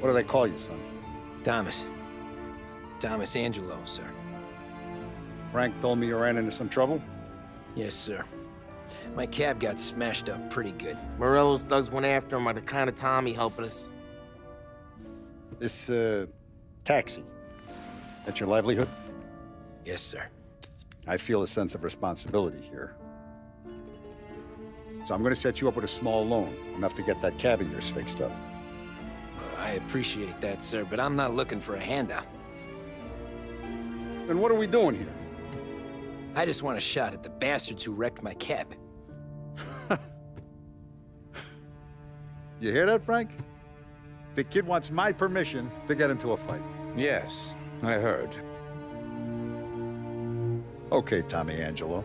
do they call you, son? Thomas. Thomas Angelo, sir. Frank told me you ran into some trouble? Yes, sir. My cab got smashed up pretty good. Morello's thugs went after him by the kind of Tommy helping us. This, taxi. That's your livelihood? Yes, sir. I feel a sense of responsibility here. So I'm gonna set you up with a small loan, enough to get that cab of yours fixed up. I appreciate that, sir, but I'm not looking for a handout. Then what are we doing here? I just want a shot at the bastards who wrecked my cab. You hear that, Frank? The kid wants my permission to get into a fight. Yes, I heard. Okay, Tommy Angelo.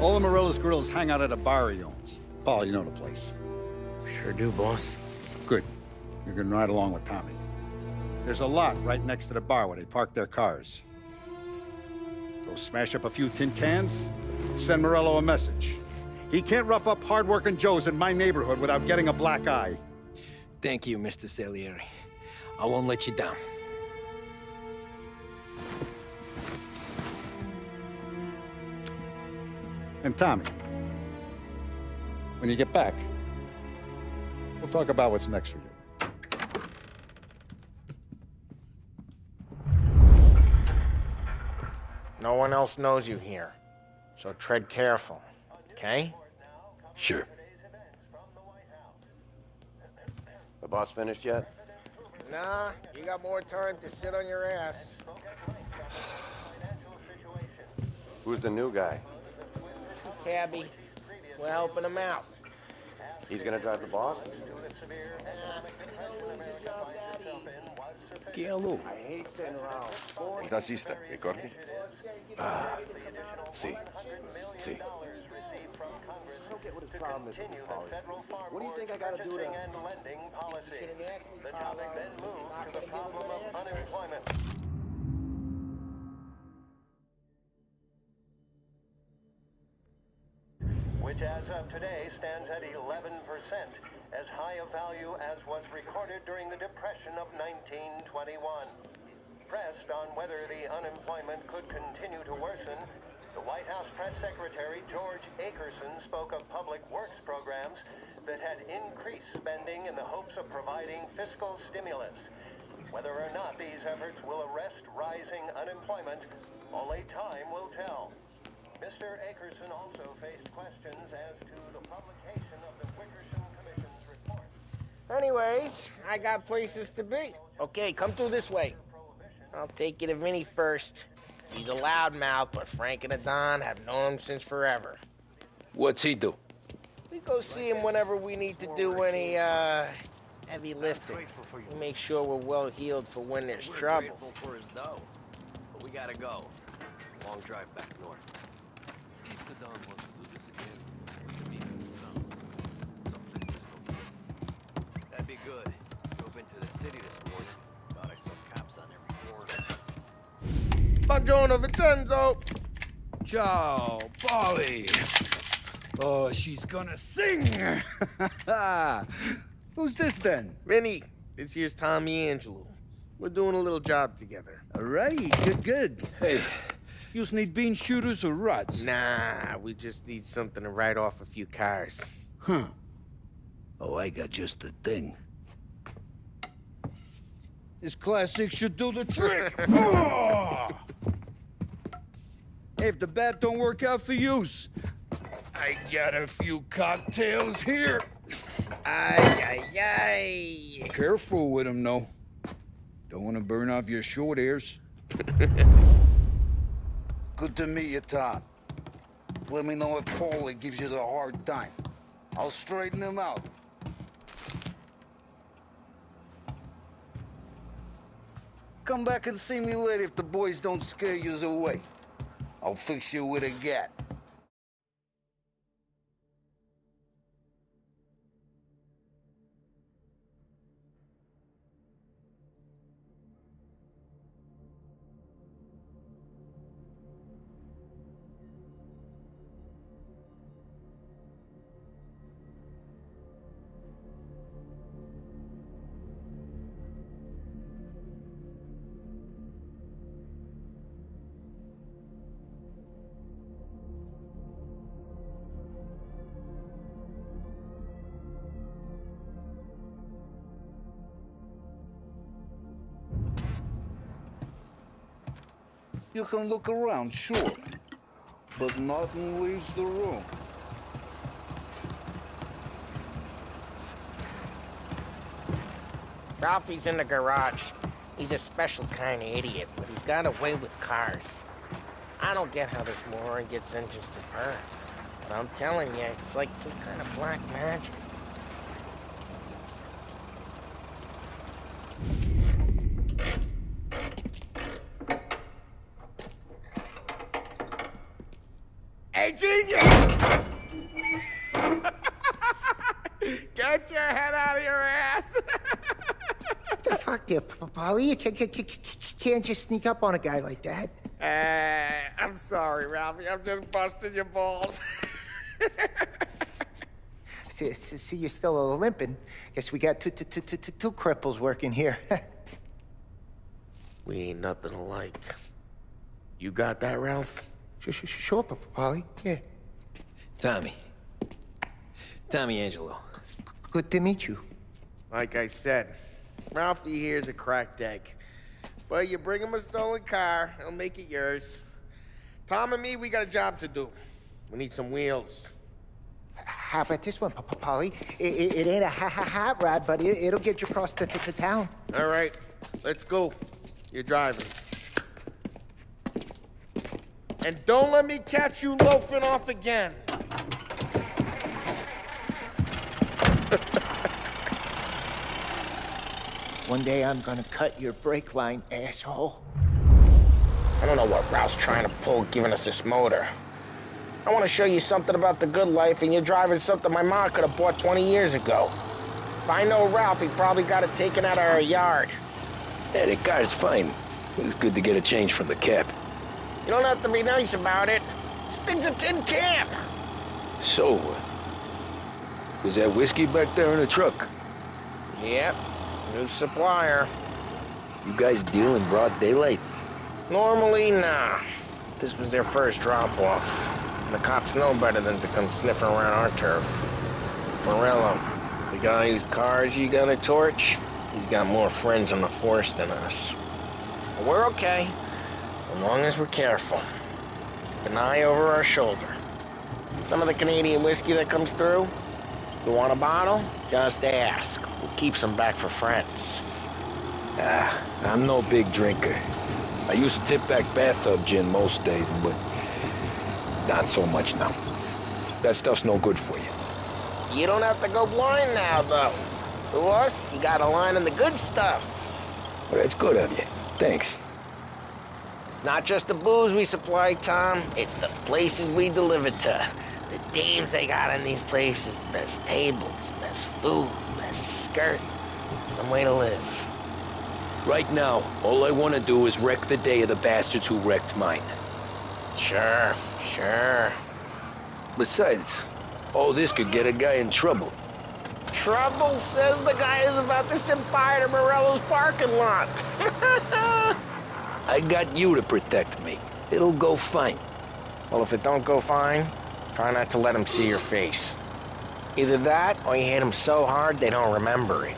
All the Morella's girls hang out at a bar he owns. Paul, you know the place. Sure do, boss. Good. You can ride along with Tommy. There's a lot right next to the bar where they park their cars. Go smash up a few tin cans, send Morello a message. He can't rough up hard-working Joes in my neighborhood without getting a black eye. Thank you, Mr. Salieri. I won't let you down. And Tommy, when you get back, we'll talk about what's next for you. No one else knows you here, so tread careful, okay? Sure. The boss finished yet? Nah, you got more time to sit on your ass. Who's the new guy? Cabby, we're helping him out. He's gonna drive the boss? I hate sitting around. Taxista, ricordi? Ah, sì, sì. I don't get what his problem is with the policy. What do you think I gotta do to... The topic then moved to the problem of unemployment. Which as of today stands at 11%, as high a value as was recorded during the Depression of 1921. Pressed on whether the unemployment could continue to worsen, the White House Press Secretary George Akerson spoke of public works programs that had increased spending in the hopes of providing fiscal stimulus. Whether or not these efforts will arrest rising unemployment, only time will tell. Mr. Akerson also faced questions as to the publication of the Wickersham Commission's report. Anyways, I got places to be. Okay, come through this way. I'll take you to Vinny first. He's a loudmouth, but Frank and the Don have known him since forever. What's he do? We go see him whenever we need to do any, heavy lifting. We make sure we're well healed for when there's trouble. Grateful for his dough, but we gotta go. Long drive back north. If the Don wants to do this again, we can meet in town. Someplace this location. That'd be good. Drove into the city this morning. Thought I saw cops on every corner. Buongiorno, Vincenzo! Ciao, Polly. Oh, she's gonna sing. Who's this then? Vinny, this here's Tommy Angelo. We're doing a little job together. All right, good. Hey, you need bean shooters or rods? Nah, we just need something to write off a few cars. Huh. Oh, I got just the thing. This classic should do the trick. Oh! Hey, if the bat don't work out for yous, I got a few cocktails here. Ay. Careful with them, though. Don't want to burn off your short hairs. Good to meet you, Tom. Let me know if Paulie gives you the hard time. I'll straighten him out. Come back and see me later if the boys don't scare yous away. I'll fix you with a gat. You can look around, sure. But nothing leaves the room. Ralphie's in the garage. He's a special kind of idiot, but he's got a way with cars. I don't get how this moron gets engines to burn. But I'm telling you, it's like some kind of black magic. Hey, genius! Get your head out of your ass! What the fuck there, Polly? You can't just sneak up on a guy like that. I'm sorry, Ralphie. I'm just busting your balls. See, you're still limping. Guess we got two cripples working here. We ain't nothing alike. You got that, Ralph? Sure, Polly. Yeah. Tommy. Tommy Angelo. Good to meet you. Like I said, Ralphie here's a cracked egg. But you bring him a stolen car, he'll make it yours. Tom and me, we got a job to do. We need some wheels. How about this one, Polly? It ain't a hot rod, but it'll get you across to town. All right, let's go. You're driving. And don't let me catch you loafing off again. One day I'm gonna cut your brake line, asshole. I don't know what Ralph's trying to pull giving us this motor. I want to show you something about the good life, and you're driving something my mom could have bought 20 years ago. If I know Ralph, he probably got it taken out of our yard. Yeah, the car's fine. It's good to get a change from the cab. You don't have to be nice about it. This thing's a tin can. So, was that whiskey back there in the truck? Yep, new supplier. You guys deal in broad daylight? Normally, nah. This was their first drop-off. The cops know better than to come sniffing around our turf. Morello, the guy whose cars you got a torch, he's got more friends on the force than us. But we're okay, as long as we're careful. Keep an eye over our shoulder. Some of the Canadian whiskey that comes through, you want a bottle? Just ask. We'll keep some back for friends. I'm no big drinker. I used to tip back bathtub gin most days, but not so much now. That stuff's no good for you. You don't have to go blind now, though. To us, you got a line in the good stuff. Well, that's good of you. Thanks. Not just the booze we supply, Tom. It's the places we deliver to. The dames they got in these places. Best tables, best food, best skirt. Some way to live. Right now, all I want to do is wreck the day of the bastards who wrecked mine. Sure. Besides, all this could get a guy in trouble. Trouble says the guy is about to set fire to Morello's parking lot. I got you to protect me. It'll go fine. Well, if it don't go fine, try not to let them see your face. Either that, or you hit them so hard they don't remember it.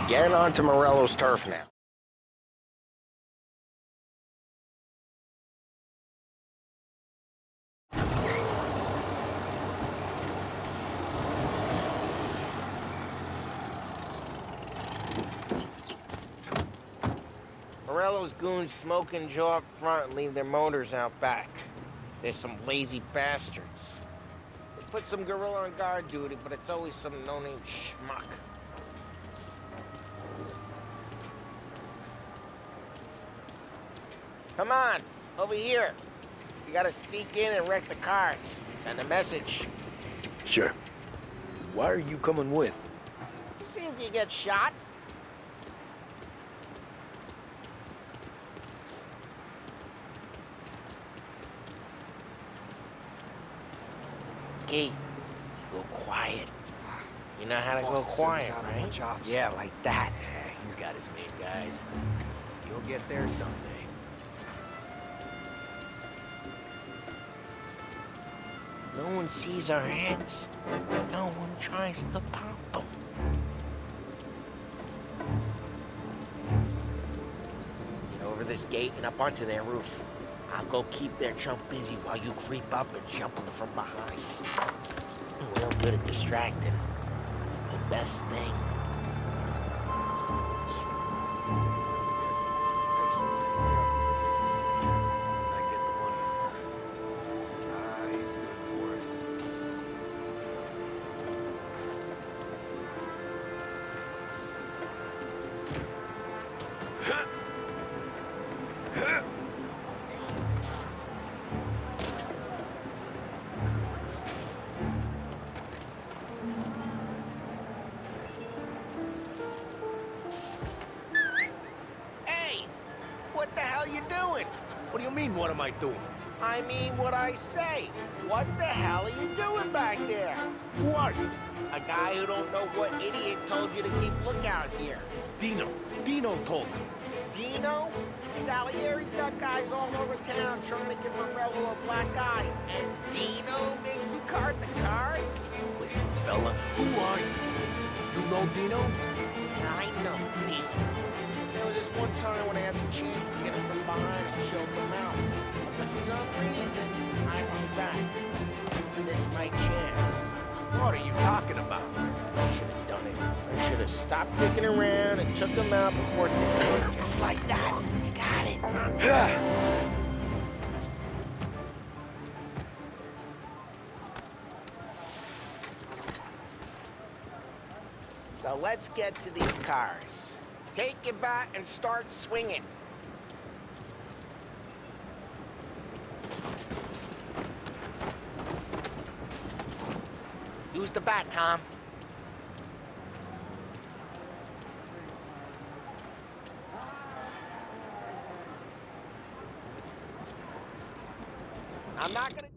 Getting onto Morello's turf now. Morello's goons smoke and jaw up front and leave their motors out back. They're some lazy bastards. They put some gorilla on guard duty, but it's always some no-name schmuck. Come on, over here. You gotta sneak in and wreck the cars. Send a message. Sure. Why are you coming with? To see if you get shot. gate, you go quiet. You know how to go quiet, right? Yeah, like that. He's got his main guys. You'll get there someday. No one sees our heads. No one tries to pop them. Get over this gate and up onto their roof. I'll go keep their chump busy while you creep up and jump them from behind. I'm real good at distracting. It's my best thing. I get the money. He's good for it. Hey! What the hell you doing? What do you mean, what am I doing? I mean what I say. What the hell are you doing back there? Who are you? A guy who don't know what idiot told you to keep lookout here. Dino. Dino told me. Dino? Salieri's got guys all over town trying to give Morello a black eye. And Dino makes you cart the cars? Listen, fella, who are you? You know Dino? Yeah, I know Dino. There was this one time when I had the chance to get him from behind and choke him out. But for some reason, I hung back. I missed my chance. What are you talking about? I should have done it. I should have stopped dicking around and took him out before they... Just like that. You got it. So let's get to these cars. Take your bat and start swinging. Use the bat, Tom. I'm not gonna...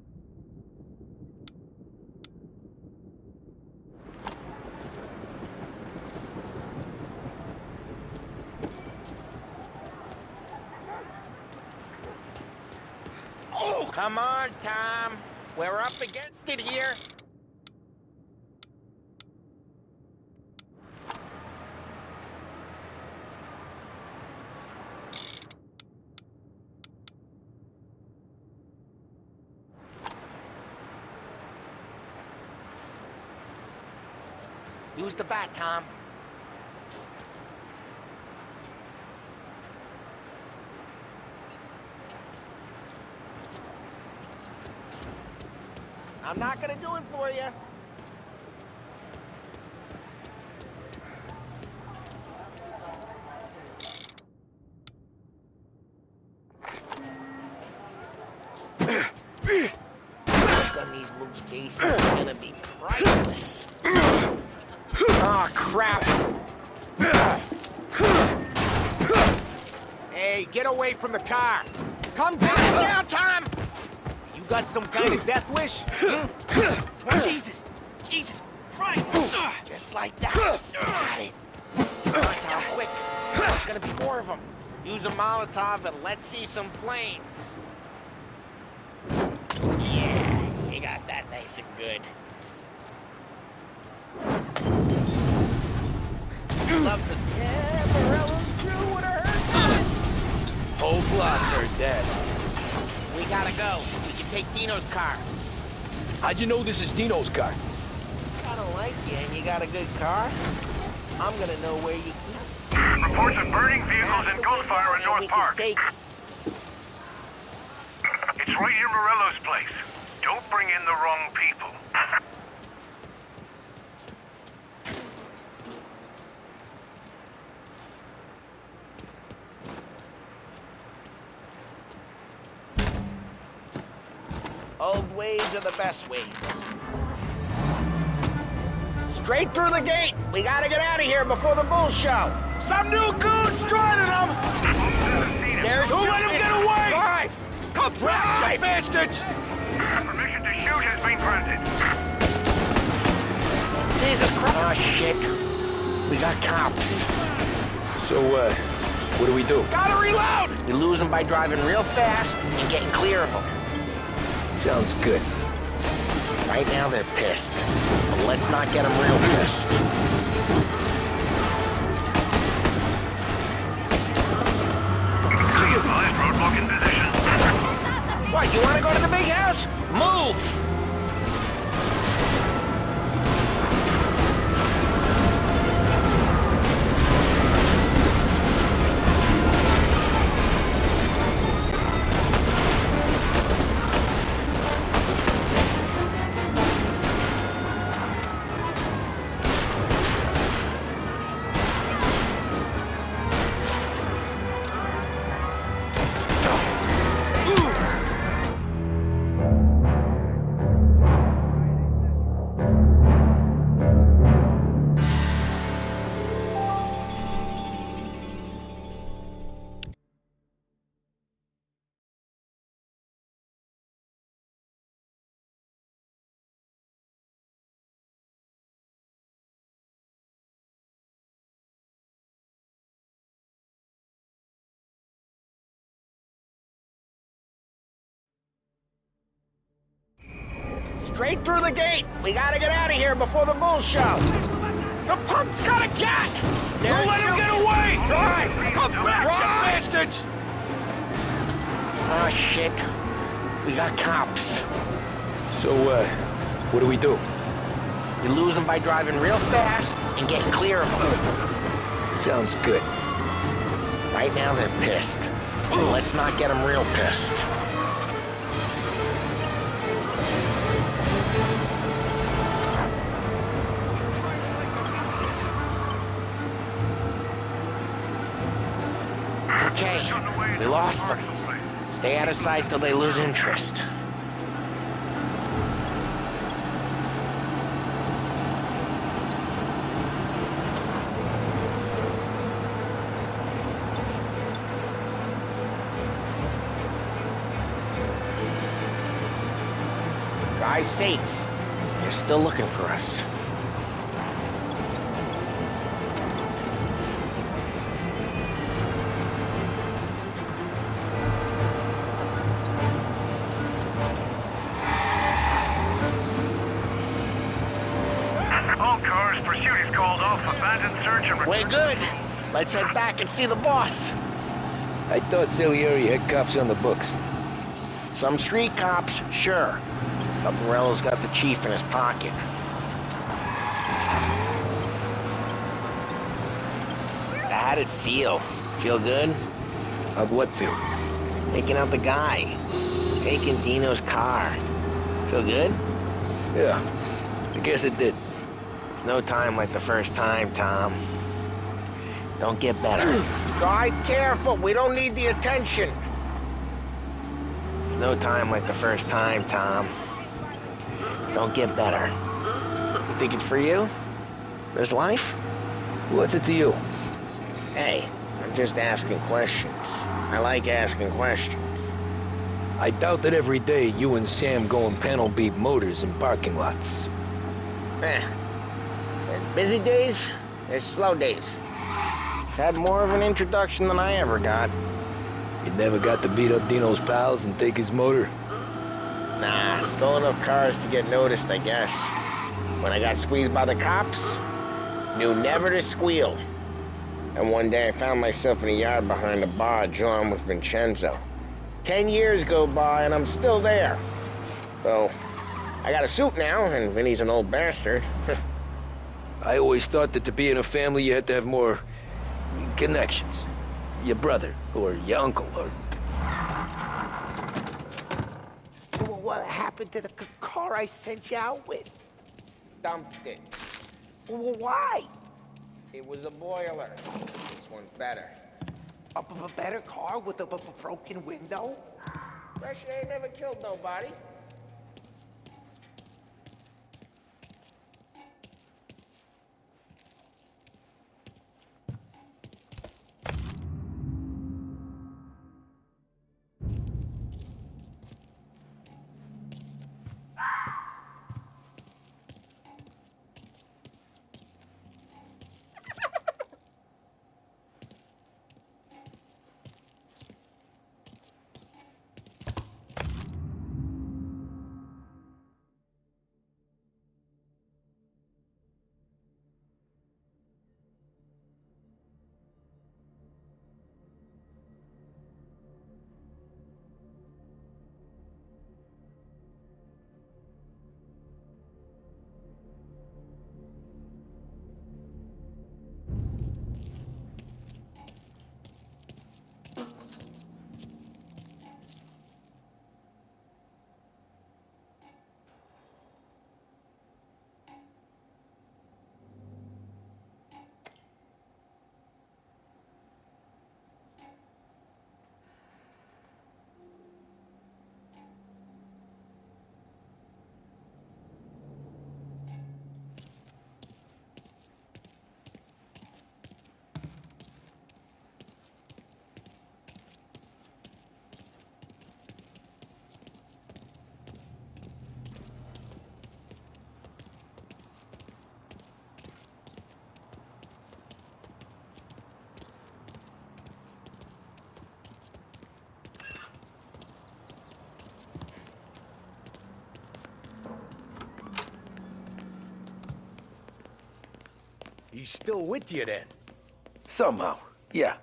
Oh, come on, Tom. We're up against it here. Use the bat, Tom. I'm not gonna do it for you. Look on these moves' faces is gonna be priceless. Oh, crap. Hey, get away from the car. Come down, Tom! You got some kind of death wish? Jesus! Jesus Christ! Just like that. Got it. Come on, Tom, quick. There's gonna be more of them. Use a Molotov and let's see some flames. Yeah, you got that nice and good. Love this. Yeah, Morello's crew would have hurt. Whole block, they're dead. We gotta go. We can take Dino's car. How'd you know this is Dino's car? I don't like you and you got a good car. I'm gonna know where you keep. Reports of burning vehicles and gunfire in North Park. Take... It's right near Morello's place. Don't bring in the wrong people. Old ways are the best ways. Straight through the gate! We gotta get out of here before the bull show! Some new goons joining them! There's Don't let him get away! Drive! Come back, you bastards! Permission to shoot has been granted. Jesus Christ. Oh, shit. We got cops. So, what do we do? Gotta reload! We lose them by driving real fast and getting clear of them. Sounds good. Right now, they're pissed. But let's not get them real pissed. Be advised, roadblock in position. What, you want to go to the big house? Move! Straight through the gate! We gotta get out of here before the bulls show! The punk's got a cat! Don't let him get away! Drive! Come back, you Drive! bastards! Oh, shit. We got cops. So, what do we do? You lose them by driving real fast and getting clear of them. Sounds good. Right now, they're pissed. But let's not get them real pissed. Okay, we lost them. Stay out of sight till they lose interest. Drive safe. They're still looking for us. All cars, pursuit is called off. Abandoned search and... Way good. Let's head back and see the boss. I thought Salieri had cops on the books. Some street cops, sure. But Morello's got the chief in his pocket. How'd it feel? Feel good? How'd what feel? Taking out the guy. Taking Dino's car. Feel good? Yeah, I guess it did. There's no time like the first time, Tom. Don't get better. Drive careful. We don't need the attention. There's no time like the first time, Tom. Don't get better. You think it's for you? This life? What's it to you? Hey, I'm just asking questions. I like asking questions. I doubt that every day you and Sam go and panel beat motors in parking lots. There's busy days, there's slow days. I've had more of an introduction than I ever got. You never got to beat up Dino's pals and take his motor? Nah, stole enough cars to get noticed, I guess. When I got squeezed by the cops, knew never to squeal. And one day I found myself in a yard behind a bar drawn with Vincenzo. 10 years go by and I'm still there. So, I got a suit now, and Vinny's an old bastard. I always thought that to be in a family you had to have more connections. Your brother, or your uncle, or... What happened to the car I sent you out with? Dumped it. Why? It was a boiler. This one's better. A better car with a broken window? Fresh air never killed nobody. he's still with you then. Somehow, yeah.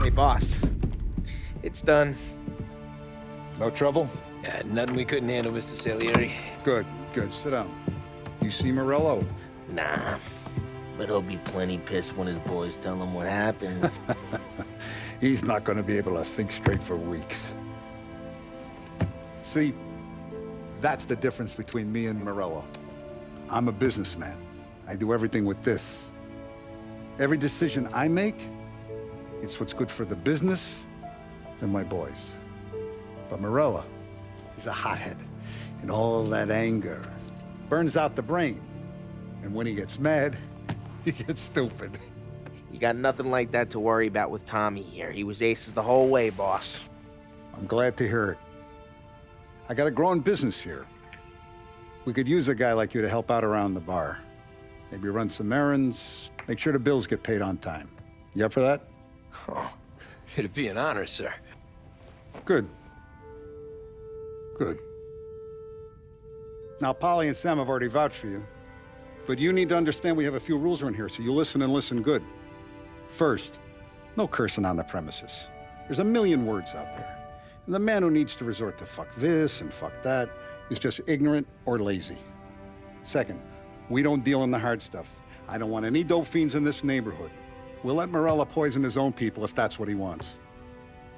Hey, boss. It's done. No trouble? Nothing we couldn't handle, Mr. Salieri. Good, good. Sit down. You see Morello? Nah. But he'll be plenty pissed when his boys tell him what happened. He's not going to be able to think straight for weeks. See, that's the difference between me and Morello. I'm a businessman. I do everything with this. Every decision I make, it's what's good for the business and my boys. But Morello, he's a hothead. And all that anger burns out the brain. And when he gets mad, he gets stupid. You got nothing like that to worry about with Tommy here. He was aces the whole way, boss. I'm glad to hear it. I got a growing business here. We could use a guy like you to help out around the bar. Maybe run some errands, make sure the bills get paid on time. You up for that? Oh, it'd be an honor, sir. Good. Good. Now, Polly and Sam have already vouched for you. But you need to understand we have a few rules around here, so you listen and listen good. First, no cursing on the premises. There's a million words out there. And the man who needs to resort to fuck this and fuck that is just ignorant or lazy. Second, we don't deal in the hard stuff. I don't want any dope fiends in this neighborhood. We'll let Morella poison his own people if that's what he wants.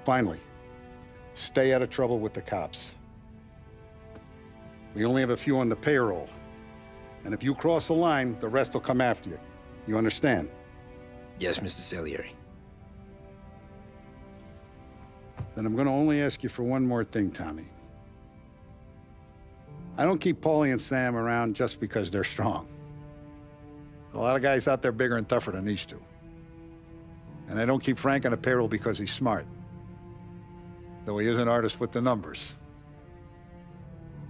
Finally, stay out of trouble with the cops. We only have a few on the payroll. And if you cross the line, the rest will come after you. You understand? Yes, Mr. Salieri. Then I'm going to only ask you for one more thing, Tommy. I don't keep Paulie and Sam around just because they're strong. A lot of guys out there bigger and tougher than these two. And I don't keep Frank on a payroll because he's smart. Though he is an artist with the numbers.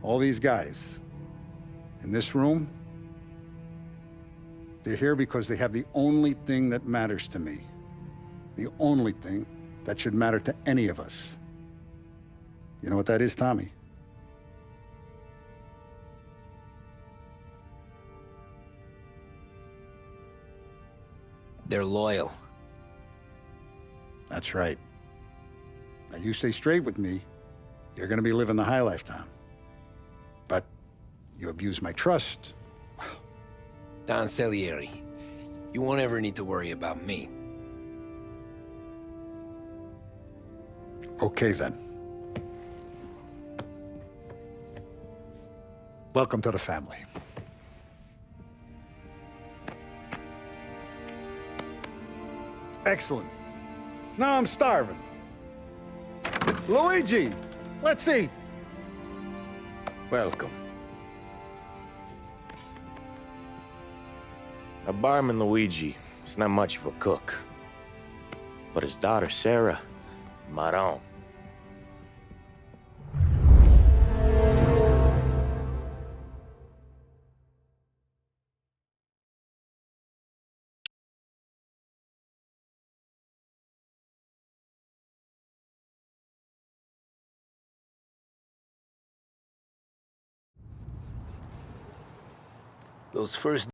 All these guys in this room, they're here because they have the only thing that matters to me. The only thing that should matter to any of us. You know what that is, Tommy? They're loyal. That's right. Now, you stay straight with me, you're gonna be living the high life, Tom. But you abuse my trust. Don Salieri, you won't ever need to worry about me. Okay, then. Welcome to the family. Excellent. Now I'm starving. Luigi, let's eat. Welcome. A barman Luigi is not much of a cook. But his daughter Sarah, Maron. Those first